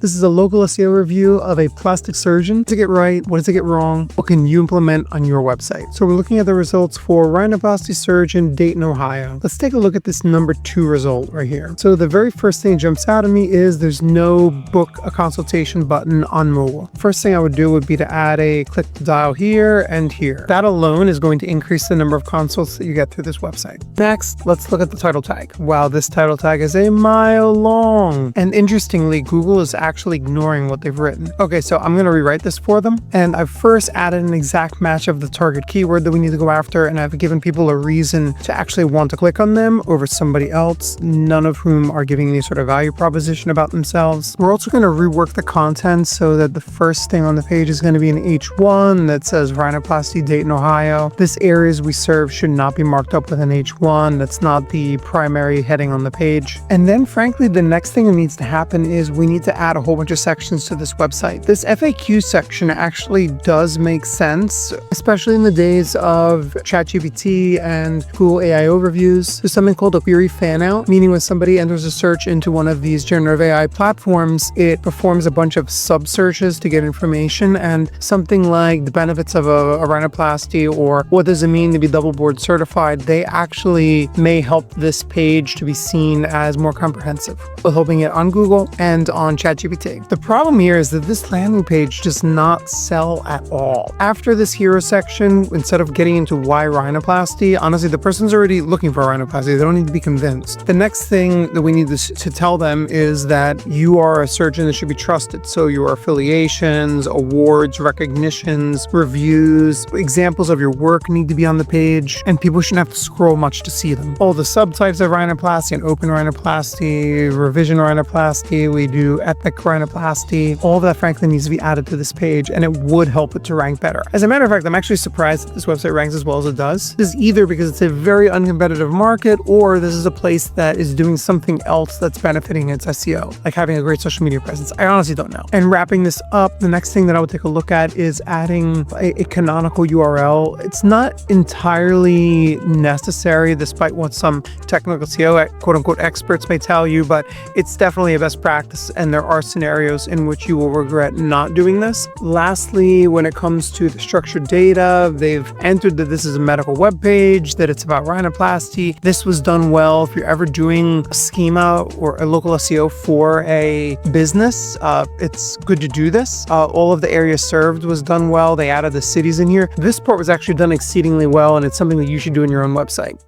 This is a local SEO review of a plastic surgeon. What does it get right? What does it get wrong? What can you implement on your website? So we're looking at the results for rhinoplasty surgeon, Dayton, Ohio. Let's take a look at this number 2 result right here. So the very first thing that jumps out at me is there's no book a consultation button on mobile. First thing I would do would be to add a click to dial here and here. That alone is going to increase the number of consults that you get through this website. Next, let's look at the title tag. Wow, this title tag is a mile long. And interestingly, Google is actually ignoring what they've written. Okay, so I'm going to rewrite this for them. And I've first added an exact match of the target keyword that we need to go after. And I've given people a reason to actually want to click on them over somebody else, none of whom are giving any sort of value proposition about themselves. We're also going to rework the content so that the first thing on the page is going to be an H1 that says rhinoplasty Dayton, Ohio. This areas we serve should not be marked up with an H1. That's not the primary heading on the page. And then frankly, the next thing that needs to happen is we need to add a whole bunch of sections to this website. This FAQ section actually does make sense, especially in the days of ChatGPT and Google AI overviews. There's something called a query fan out, meaning when somebody enters a search into one of these generative AI platforms, it performs a bunch of sub searches to get information, and something like the benefits of a rhinoplasty or what does it mean to be double board certified, they actually may help this page to be seen as more comprehensive, both helping it on Google and on ChatGPT. The problem here is that this landing page does not sell at all. After this hero section, instead of getting into why rhinoplasty, honestly, the person's already looking for rhinoplasty. They don't need to be convinced. The next thing that we need to tell them is that you are a surgeon that should be trusted. So your affiliations, awards, recognitions, reviews, examples of your work need to be on the page, and people shouldn't have to scroll much to see them. All the subtypes of rhinoplasty and open rhinoplasty, revision rhinoplasty, we do epic rhinoplasty, all of that frankly needs to be added to this page, and it would help it to rank better. As a matter of fact, I'm actually surprised that this website ranks as well as it does. This is either because it's a very uncompetitive market, or this is a place that is doing something else that's benefiting its SEO, like having a great social media presence. I honestly don't know. And wrapping this up, the next thing that I would take a look at is adding a canonical URL. It's not entirely necessary, despite what some technical SEO quote-unquote experts may tell you, but it's definitely a best practice, and there are scenarios in which you will regret not doing this. Lastly, when it comes to the structured data, they've entered that this is a medical webpage, that it's about rhinoplasty. This was done well. If you're ever doing a schema or a local SEO for a business, it's good to do this. All of the areas served was done well. They added the cities in here. This part was actually done exceedingly well, and it's something that you should do in your own website.